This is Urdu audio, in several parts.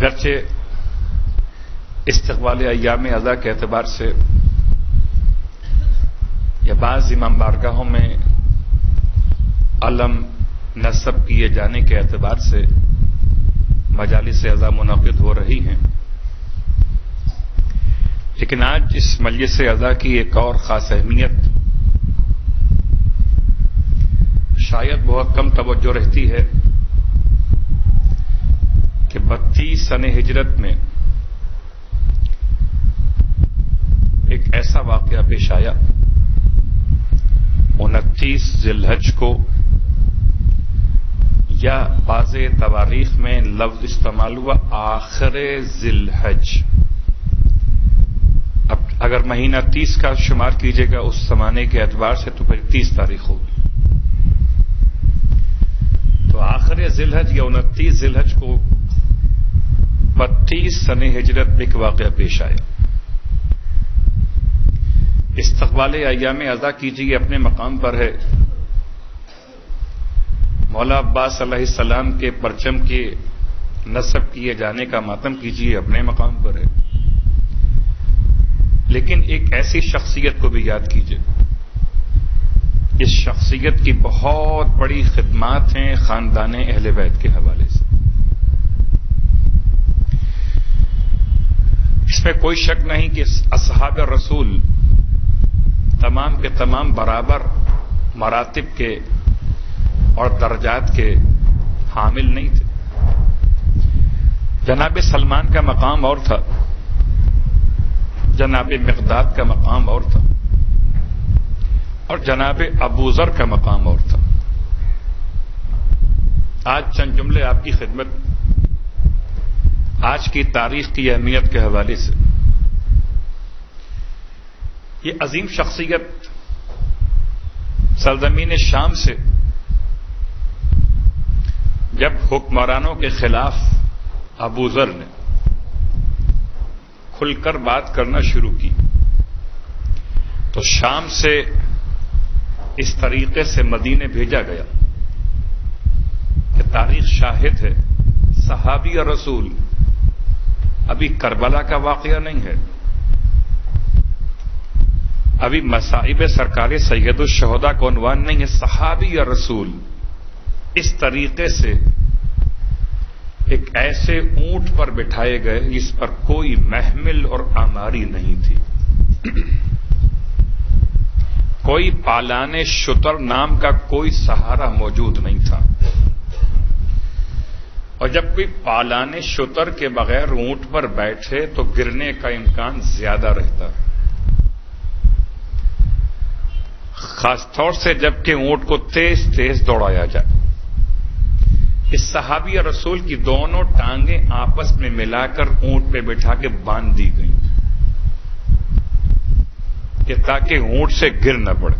گرچہ استقبال ایام اضحیٰ کے اعتبار سے یا بعض امام بارگاہوں میں علم نصب کیے جانے کے اعتبار سے مجالس اعضاء منعقد ہو رہی ہیں، لیکن آج اس مجلس اعضاء کی ایک اور خاص اہمیت شاید بہت کم توجہ رہتی ہے کہ 32 سنہ ہجرت میں ایک ایسا واقعہ پیش آیا 29 ذی الحج کو، یا بعض تواریخ میں لفظ استعمال ہوا آخر ذی الحج۔ اب اگر مہینہ 30 کا شمار کیجیے گا اس زمانے کے اعتبار سے تو پھر 30 تاریخ ہوگی، تو آخر ذی الحج یا 29 ذی الحج کو 32 سنہ ہجرت میں ایک واقعہ پیش آیا۔ استقبال ایام اضحیٰ کیجیے اپنے مقام پر ہے، مولا عباس علیہ السلام کے پرچم کے نصب کیے جانے کا ماتم کیجیے اپنے مقام پر ہے، لیکن ایک ایسی شخصیت کو بھی یاد کیجیے، اس شخصیت کی بہت بڑی خدمات ہیں خاندان اہل بیت کے حوالے سے۔ اس میں کوئی شک نہیں کہ اصحاب رسول تمام کے تمام برابر مراتب کے اور درجات کے حامل نہیں تھے۔ جناب سلمان کا مقام اور تھا، جناب مقداد کا مقام اور تھا، اور جناب ابو ذر کا مقام اور تھا۔ آج چند جملے آپ کی خدمت آج کی تاریخ کی اہمیت کے حوالے سے۔ یہ عظیم شخصیت سرزمین شام سے جب حکمرانوں کے خلاف ابو ذر نے کھل کر بات کرنا شروع کی تو شام سے اس طریقے سے مدینے بھیجا گیا کہ تاریخ شاہد ہے، صحابی اور رسول ابھی کربلا کا واقعہ نہیں ہے، ابھی مصائب سرکار سید الشہداء کو عنوان نہیں ہے، صحابی اور رسول اس طریقے سے ایک ایسے اونٹ پر بٹھائے گئے جس پر کوئی محمل اور آماری نہیں تھی، کوئی پالان شتر نام کا کوئی سہارا موجود نہیں تھا، اور جب کوئی پالان شتر کے بغیر اونٹ پر بیٹھے تو گرنے کا امکان زیادہ رہتا ہے، خاص طور سے جبکہ اونٹ کو تیز تیز دوڑایا جائے۔ اس صحابی اور رسول کی دونوں ٹانگیں آپس میں ملا کر اونٹ پہ بٹھا کے باندھ دی گئیں کہ تاکہ اونٹ سے گر نہ پڑے۔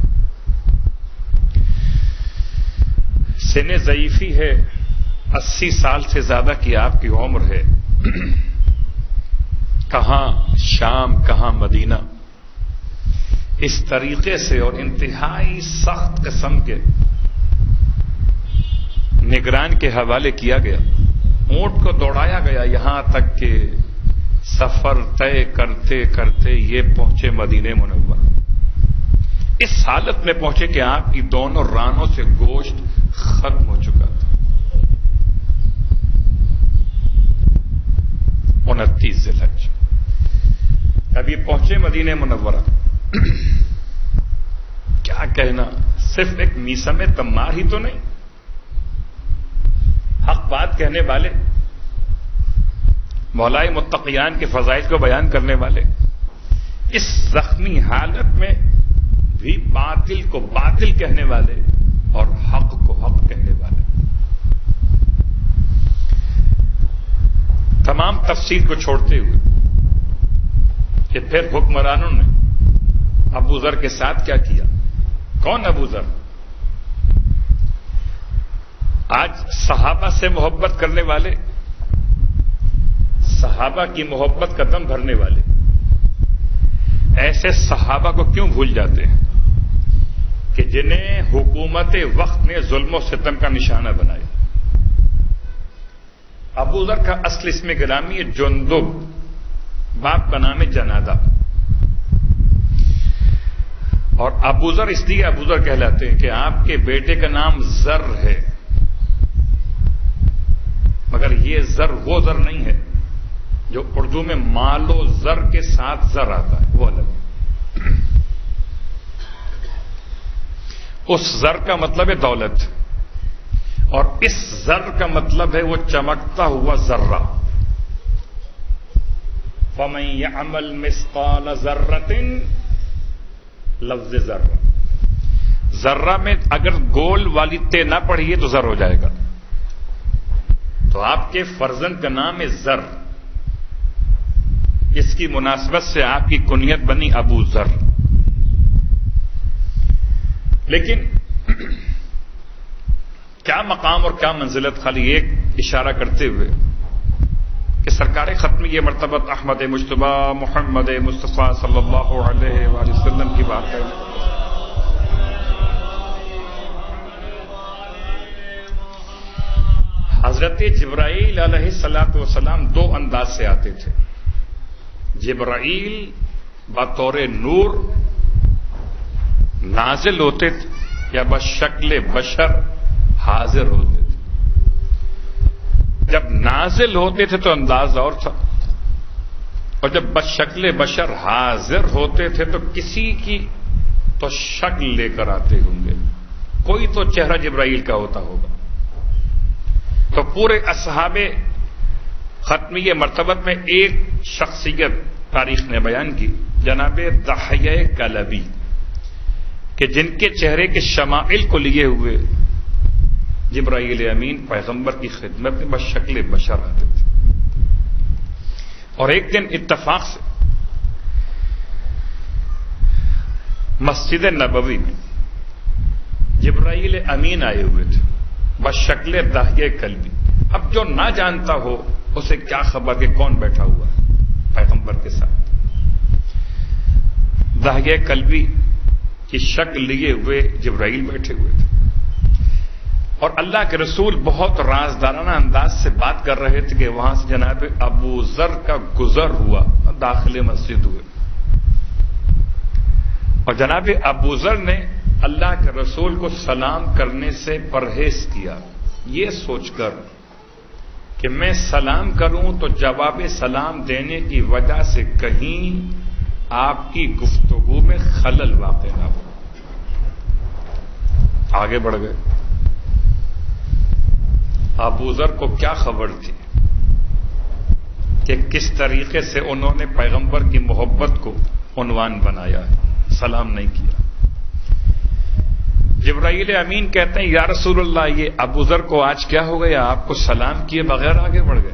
سن ضعیفی ہے، 80 سال سے زیادہ کی آپ کی عمر ہے، کہاں شام کہاں مدینہ، اس طریقے سے اور انتہائی سخت قسم کے نگران کے حوالے کیا گیا، اونٹ کو دوڑایا گیا، یہاں تک کہ سفر طے کرتے کرتے یہ پہنچے مدینہ منورہ۔ اس حالت میں پہنچے کہ آپ کی دونوں رانوں سے گوشت ختم ہو چکا تھا۔ 29 ذی الحج اب یہ پہنچے مدینہ منورہ، کیا کہنا، صرف ایک میسم تمار ہی تو نہیں، حق بات کہنے والے، مولائے متقیان کے فضائل کو بیان کرنے والے، اس زخمی حالت میں بھی باطل کو باطل کہنے والے اور حق کو حق کہنے والے۔ تمام تفصیل کو چھوڑتے ہوئے کہ پھر حکمرانوں نے ابو ذر کے ساتھ کیا کیا۔ کون ابو ذر؟ آج صحابہ سے محبت کرنے والے، صحابہ کی محبت کا دم بھرنے والے، ایسے صحابہ کو کیوں بھول جاتے ہیں کہ جنہیں حکومت وقت نے ظلم و ستم کا نشانہ بنایا، ابو ذر کا اصل اسم گرامی ہے جندب، باپ کا نام ہے جنادہ، اور ابو ذر اس لیے ابو ذر کہلاتے ہیں کہ آپ کے بیٹے کا نام زر ہے، مگر یہ زر وہ زر نہیں ہے جو اردو میں مال و زر کے ساتھ زر آتا ہے، وہ الگ ہے۔ اس زر کا مطلب ہے دولت، اور اس زر کا مطلب ہے وہ چمکتا ہوا ذرہ۔ فَمَن يَعْمَلْ مِثْقَالَ ذَرَّةٍ، لفظ ذرہ، ذرہ میں اگر گول والی تے نہ پڑھیے تو زر ہو جائے گا، تو آپ کے فرزند کا نام ہے زر، اس کی مناسبت سے آپ کی کنیت بنی ابو ذر۔ لیکن کیا مقام اور کیا منزلت، خالی ایک اشارہ کرتے ہوئے کہ سرکار ختمی یہ مرتبت احمد مجتبی محمد مصطفیٰ صلی اللہ علیہ وآلہ وسلم کی بات ہے۔ حضرت جبرائیل علیہ الصلوۃ والسلام دو انداز سے آتے تھے۔ جبرائیل بطور نور نازل ہوتے تھے یا بشکل بشر حاضر ہوتے تھے۔ جب نازل ہوتے تھے تو انداز اور تھا، اور جب بشکل بشر حاضر ہوتے تھے تو کسی کی تو شکل لے کر آتے ہوں گے، کوئی تو چہرہ جبرائیل کا ہوتا ہوگا۔ تو پورے اصحاب ختمیہ مرتبت میں ایک شخصیت تاریخ نے بیان کی، جناب دحیہ کلبی، کہ جن کے چہرے کے شمائل کو لیے ہوئے جبرائیل امین پیغمبر کی خدمت میں بس شکل بشر آتے تھے۔ اور ایک دن اتفاق سے مسجد نبوی میں جبرائیل امین آئے ہوئے تھے بس شکل دحیہ کلبی۔ اب جو نہ جانتا ہو اسے کیا خبر کہ کون بیٹھا ہوا ہے پیغمبر کے ساتھ۔ دحیہ کلبی کی شکل لیے ہوئے جبرائیل بیٹھے ہوئے تھے، اور اللہ کے رسول بہت رازدارانہ انداز سے بات کر رہے تھے کہ وہاں سے جناب ابو ذر کا گزر ہوا، داخل مسجد ہوئے، اور جناب ابو ذر نے اللہ کے رسول کو سلام کرنے سے پرہیز کیا، یہ سوچ کر کہ میں سلام کروں تو جواب سلام دینے کی وجہ سے کہیں آپ کی گفتگو میں خلل واقع نہ ہو۔ آگے بڑھ گئے۔ ابو ذر کو کیا خبر تھی کہ کس طریقے سے انہوں نے پیغمبر کی محبت کو عنوان بنایا ہے، سلام نہیں کیا۔ جبرائیل امین کہتے ہیں یا رسول اللہ، یہ ابو ذر کو آج کیا ہو گیا، آپ کو سلام کیے بغیر آگے بڑھ گئے؟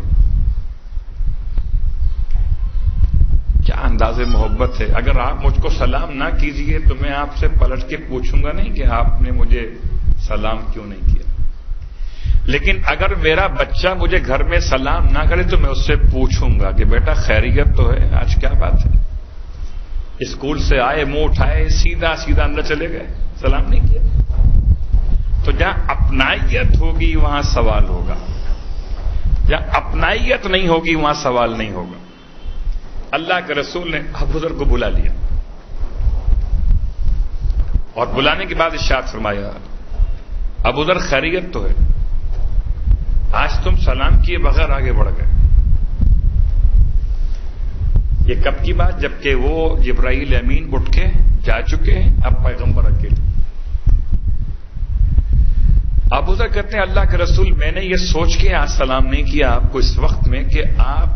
کیا انداز محبت ہے! اگر آپ مجھ کو سلام نہ کیجئے تو میں آپ سے پلٹ کے پوچھوں گا نہیں کہ آپ نے مجھے سلام کیوں نہیں کیا، لیکن اگر میرا بچہ مجھے گھر میں سلام نہ کرے تو میں اس سے پوچھوں گا کہ بیٹا خیریت تو ہے، آج کیا بات ہے؟ اسکول سے آئے، منہ اٹھائے، سیدھا سیدھا اندر چلے گئے، سلام نہیں کیا۔ تو جہاں اپنائیت ہوگی وہاں سوال ہوگا، جہاں اپنائیت نہیں ہوگی وہاں سوال نہیں ہوگا۔ اللہ کے رسول نے ابو ذر کو بلا لیا، اور بلانے کے بعد ارشاد فرمایا ابو ذر خیریت تو ہے، آج تم سلام کیے بغیر آگے بڑھ گئے۔ یہ کب کی بات؟ جبکہ وہ جبرائیل امین اٹھ کے جا چکے ہیں، اب پیغمبر اکیلے۔ ابو ذر کہتے ہیں اللہ کے رسول، میں نے یہ سوچ کے آج سلام نہیں کیا آپ کو اس وقت میں کہ آپ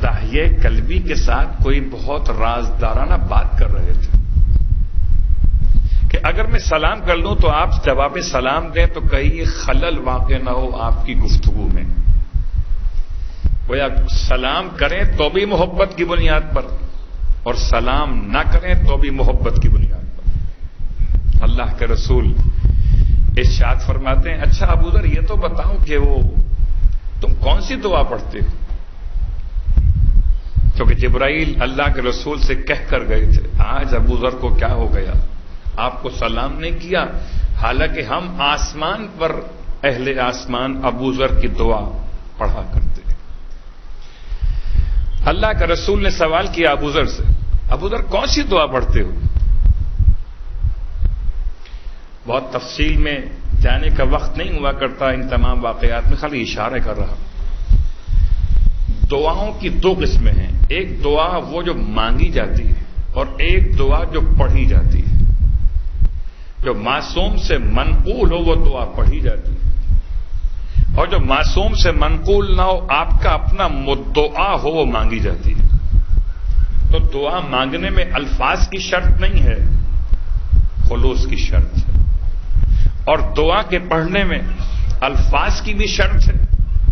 دحیہ کلبی کے ساتھ کوئی بہت رازدارانہ بات کر رہے تھے، کہ اگر میں سلام کر لوں تو آپ جواب سلام دیں تو کہیں خلل واقع نہ ہو آپ کی گفتگو میں۔ وہ یا سلام کریں تو بھی محبت کی بنیاد پر، اور سلام نہ کریں تو بھی محبت کی بنیاد پر۔ اللہ کے رسول ارشاد فرماتے ہیں اچھا ابو ذر یہ تو بتاؤ کہ وہ تم کون سی دعا پڑھتے ہو؟ کیونکہ جبرائیل اللہ کے رسول سے کہہ کر گئے تھے آج ابو ذر کو کیا ہو گیا، آپ کو سلام نہیں کیا، حالانکہ ہم آسمان پر اہل آسمان ابو ذر کی دعا پڑھا کرتے ہیں۔ اللہ کا رسول نے سوال کیا ابو ذر سے، ابو ذر کون سی دعا پڑھتے ہو؟ بہت تفصیل میں جانے کا وقت نہیں ہوا کرتا ان تمام واقعات میں، خالی اشارہ کر رہا۔ دعاؤں کی دو قسمیں ہیں، ایک دعا وہ جو مانگی جاتی ہے اور ایک دعا جو پڑھی جاتی ہے۔ جو معصوم سے منقول ہو وہ دعا پڑھی جاتی ہے، اور جو معصوم سے منقول نہ ہو، آپ کا اپنا مدعا ہو، وہ مانگی جاتی ہے۔ تو دعا مانگنے میں الفاظ کی شرط نہیں ہے، خلوص کی شرط ہے، اور دعا کے پڑھنے میں الفاظ کی بھی شرط ہے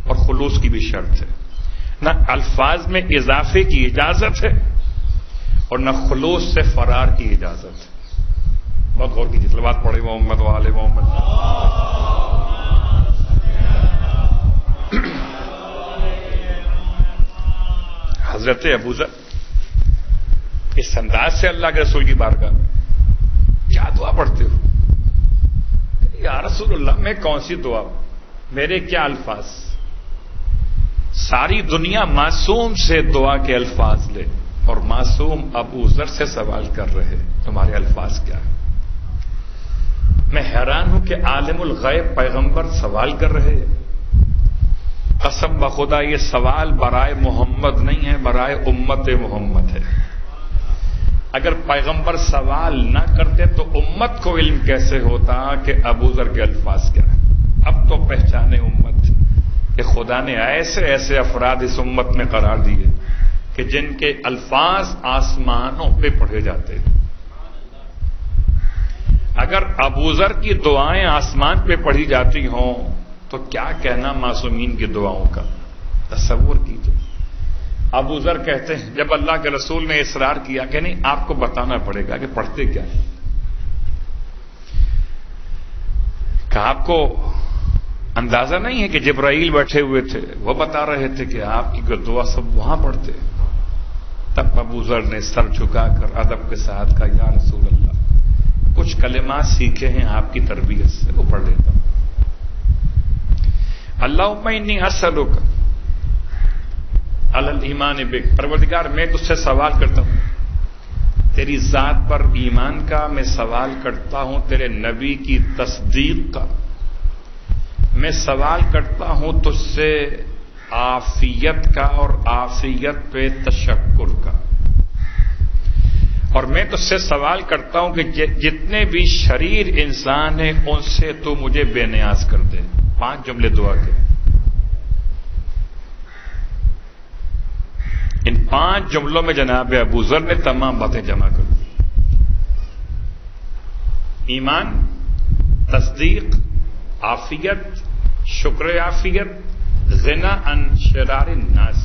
اور خلوص کی بھی شرط ہے۔ نہ الفاظ میں اضافے کی اجازت ہے اور نہ خلوص سے فرار کی اجازت ہے۔ بہت غور کیجیے، صلوات پڑھے محمد و آل محمد۔ حضرت ابو ذر اس انداز سے اللہ کے رسول کی بارگاہ میں کیا دعا پڑھتے ہو؟ یا رسول اللہ میں کون سی دعا، میرے کیا الفاظ؟ ساری دنیا معصوم سے دعا کے الفاظ لے اور معصوم ابو ذر سے سوال کر رہے، تمہارے الفاظ کیا ہیں؟ میں حیران ہوں کہ عالم الغیب پیغمبر سوال کر رہے ہیں۔ قسم بخدا یہ سوال برائے محمد نہیں ہے، برائے امت محمد ہے۔ اگر پیغمبر سوال نہ کرتے تو امت کو علم کیسے ہوتا کہ ابو ذر کے الفاظ کیا ہیں؟ اب تو پہچانے امت کہ خدا نے ایسے ایسے افراد اس امت میں قرار دیے کہ جن کے الفاظ آسمانوں پہ پڑھے جاتے ہیں۔ اگر ابو ذر کی دعائیں آسمان پہ پڑھی جاتی ہوں تو کیا کہنا معصومین کی دعاؤں کا؟ تصور کیجیے۔ ابو ذر کہتے ہیں جب اللہ کے رسول نے اصرار کیا کہ نہیں آپ کو بتانا پڑے گا کہ پڑھتے کیا ہیں، کہ آپ کو اندازہ نہیں ہے کہ جبرائیل بیٹھے ہوئے تھے، وہ بتا رہے تھے کہ آپ کی دعا سب وہاں پڑھتے۔ تب ابو ذر نے سر جھکا کر ادب کے ساتھ کہا یا رسول اللہ کچھ کلمات سیکھے ہیں آپ کی تربیت سے، وہ پڑھ لیتا ہوں۔ اللہم انی اسألک علی الایمان بک، پروردگار میں تجھ سے سوال کرتا ہوں تیری ذات پر ایمان کا، میں سوال کرتا ہوں تیرے نبی کی تصدیق کا، میں سوال کرتا ہوں تجھ سے عافیت کا اور عافیت پہ تشکر کا، اور میں تجھ سے سوال کرتا ہوں کہ جتنے بھی شریر انسان ہیں ان سے تو مجھے بے نیاز کر دے۔ 5 جملے دعا کے، ان 5 جملوں میں جناب ابو ذر نے تمام باتیں جمع کر دی۔ ایمان، تصدیق، عافیت، شکر عافیت، غنا عن شرار الناس،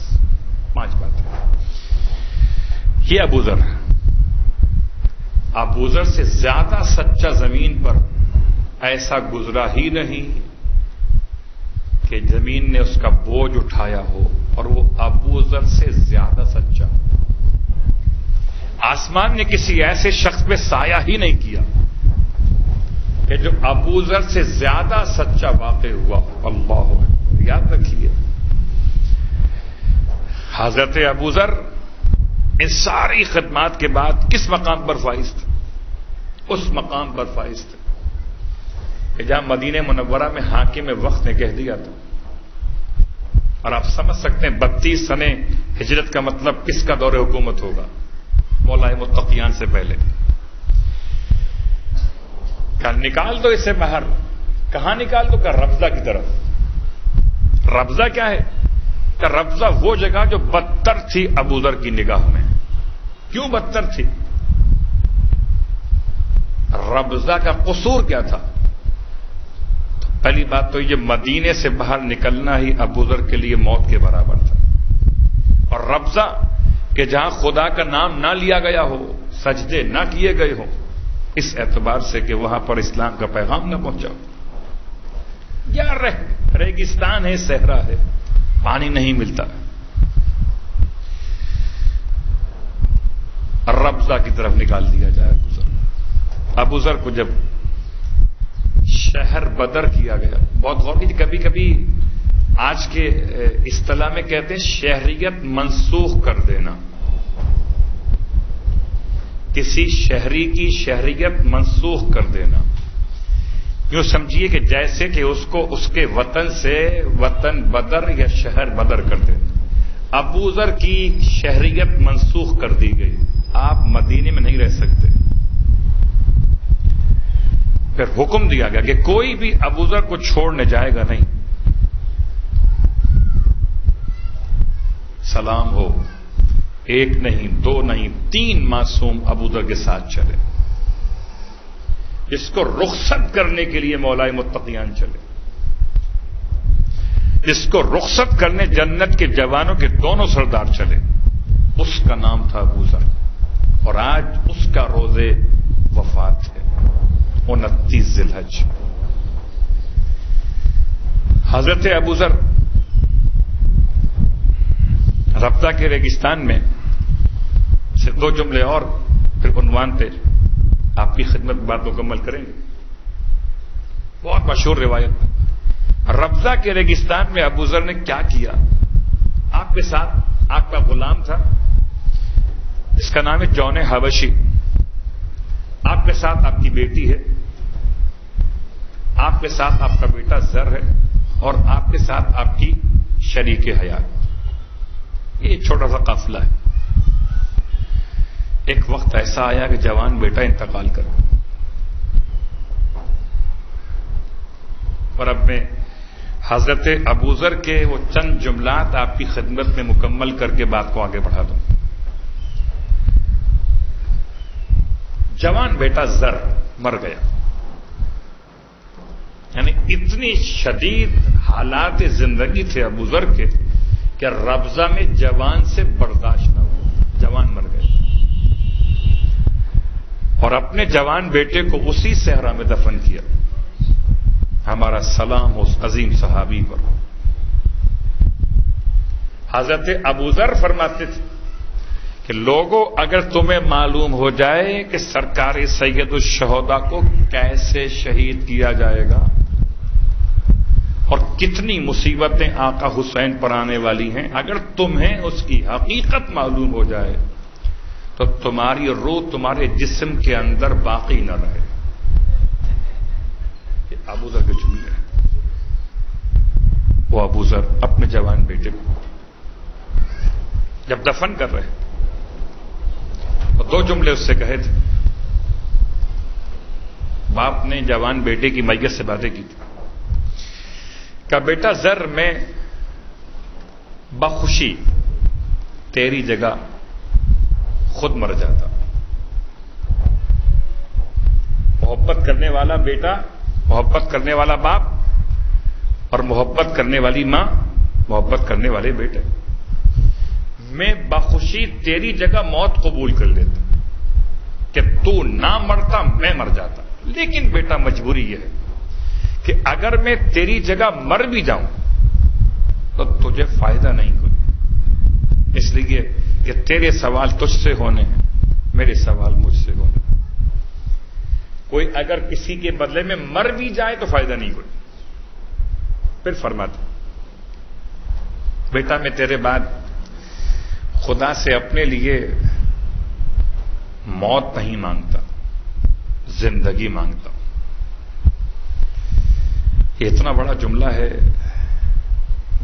5 باتیں۔ یہ ابو ذر ہے۔ ابو ذر سے زیادہ سچا زمین پر ایسا گزرا ہی نہیں کہ زمین نے اس کا بوجھ اٹھایا ہو، اور وہ ابو ذر سے زیادہ سچا۔ آسمان نے کسی ایسے شخص پہ سایہ ہی نہیں کیا کہ جو ابو ذر سے زیادہ سچا واقع ہوا۔ اللہ اکبر، یاد رکھیے حضرت ابو ذر ان ساری خدمات کے بعد کس مقام پر فائز تھے؟ اس مقام پر فائز تھے کہ جہاں مدینہ منورہ میں حاکم وقت نے کہہ دیا تھا، اور آپ سمجھ سکتے ہیں 32 سنے ہجرت کا مطلب کس کا دور حکومت ہوگا؟ مولا متقیان سے پہلے۔ کہ نکال دو اسے باہر، کہاں نکال دو؟ کہ ربضہ کی طرف۔ ربضہ کیا ہے؟ کہ ربضہ وہ جگہ جو بدتر تھی ابو ذر کی نگاہ میں۔ کیوں بدتر تھی؟ ربضہ کا قصور کیا تھا؟ پہلی بات تو یہ مدینے سے باہر نکلنا ہی ابو ذر کے لیے موت کے برابر تھا، اور ربضہ کہ جہاں خدا کا نام نہ لیا گیا ہو، سجدے نہ کیے گئے ہوں، اس اعتبار سے کہ وہاں پر اسلام کا پیغام نہ پہنچا۔ یا ریگستان ہے، صحرا ہے، پانی نہیں ملتا۔ ربضہ کی طرف نکال دیا جائے ابو ذر کو۔ جب شہر بدر کیا گیا، بہت غور کیجیے، کبھی کبھی آج کے اصطلاح میں کہتے ہیں شہریت منسوخ کر دینا. کسی شہری کی شہریت منسوخ کر دینا. یوں سمجھیے کہ جیسے کہ اس کو اس کے وطن سے وطن بدر یا شہر بدر کر دینا. ابو ذر کی شہریت منسوخ کر دی گئی. آپ مدینے میں نہیں رہ سکتے. پھر حکم دیا گیا کہ کوئی بھی ابو ذر کو چھوڑنے جائے گا نہیں. سلام ہو، ایک نہیں، دو نہیں، 3 معصوم ابو ذر کے ساتھ چلے، جس کو رخصت کرنے کے لیے مولائے متقیان چلے، جس کو رخصت کرنے جنت کے جوانوں کے دونوں سردار چلے. اس کا نام تھا ابو ذر، اور آج اس کا روز وفات ہے 29 ذی الحج. حضرت ابو ذر ربضہ کے ریگستان میں سے 2 جملے اور پھر عنوان پہ آپ کی خدمت بات مکمل کریں گے. بہت مشہور روایت. ربضہ کے ریگستان میں ابو ذر نے کیا کیا؟ آپ کے ساتھ آپ کا غلام تھا، اس کا نام ہے جون حبشی. آپ کے ساتھ آپ کی بیٹی ہے، آپ کے ساتھ آپ کا بیٹا زر ہے، اور آپ کے ساتھ آپ کی شریک حیات. یہ چھوٹا سا قافلہ ہے. ایک وقت ایسا آیا کہ جوان بیٹا انتقال کر گیا، اور اب میں حضرت ابو ذر کے وہ چند جملات آپ کی خدمت میں مکمل کر کے بات کو آگے بڑھا دوں. جوان بیٹا زر مر گیا. یعنی اتنی شدید حالات زندگی تھے ابو ذر کے کہ ربضہ میں جوان سے برداشت نہ ہوا. جوان مر گئے، اور اپنے جوان بیٹے کو اسی صحرا میں دفن کیا. ہمارا سلام اس عظیم صحابی پر. حضرت ابو ذر فرماتے تھے کہ لوگوں، اگر تمہیں معلوم ہو جائے کہ سرکار سید الشہداء کو کیسے شہید کیا جائے گا اور کتنی مصیبتیں آقا حسین پر آنے والی ہیں، اگر تمہیں اس کی حقیقت معلوم ہو جائے تو تمہاری روح تمہارے جسم کے اندر باقی نہ رہے. یہ ابو ذر کے جملے ہیں. وہ ابو ذر اپنے جوان بیٹے کو جب دفن کر رہے تو 2 جملے اس سے کہے تھے. باپ نے جوان بیٹے کی میت سے باتیں کی تھی کہ بیٹا زر، میں بخوشی تیری جگہ خود مر جاتا. محبت کرنے والا بیٹا، محبت کرنے والا باپ، اور محبت کرنے والی ماں، محبت کرنے والے بیٹے. میں بخوشی تیری جگہ موت قبول کر لیتا کہ تو نہ مرتا، میں مر جاتا. لیکن بیٹا مجبوری یہ ہے کہ اگر میں تیری جگہ مر بھی جاؤں تو تجھے فائدہ نہیں کوئی، اس لیے کہ تیرے سوال تجھ سے ہونے ہیں، میرے سوال مجھ سے ہونے ہیں. کوئی اگر کسی کے بدلے میں مر بھی جائے تو فائدہ نہیں کوئی. پھر فرماتا بیٹا میں تیرے بعد خدا سے اپنے لیے موت نہیں مانگتا، زندگی مانگتا ہوں. یہ اتنا بڑا جملہ ہے.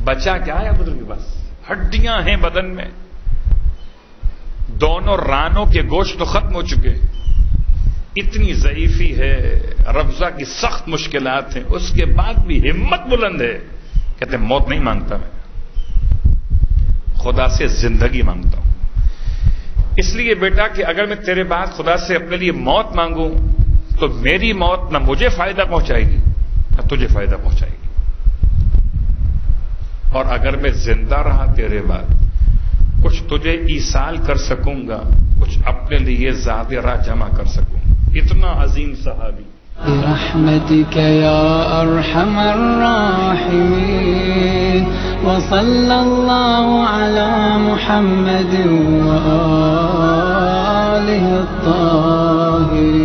بچا کیا ہے ابو ذر کے پاس؟ ہڈیاں ہیں بدن میں، دونوں رانوں کے گوشت تو ختم ہو چکے، اتنی ضعیفی ہے، ربضہ کی سخت مشکلات ہیں، اس کے بعد بھی ہمت بلند ہے. کہتے ہیں موت نہیں مانگتا، میں خدا سے زندگی مانگتا ہوں. اس لیے بیٹا کہ اگر میں تیرے بعد خدا سے اپنے لیے موت مانگوں تو میری موت نہ مجھے فائدہ پہنچائے گی نہ تجھے فائدہ پہنچائے گی. اور اگر میں زندہ رہا تیرے بعد کچھ تجھے ایصال کر سکوں گا، کچھ اپنے لیے زاد راہ جمع کر سکوں گا. اتنا عظیم صحابی. برحمتك يا أرحم الراحمين وصلى الله على محمد وآله الطاهرين.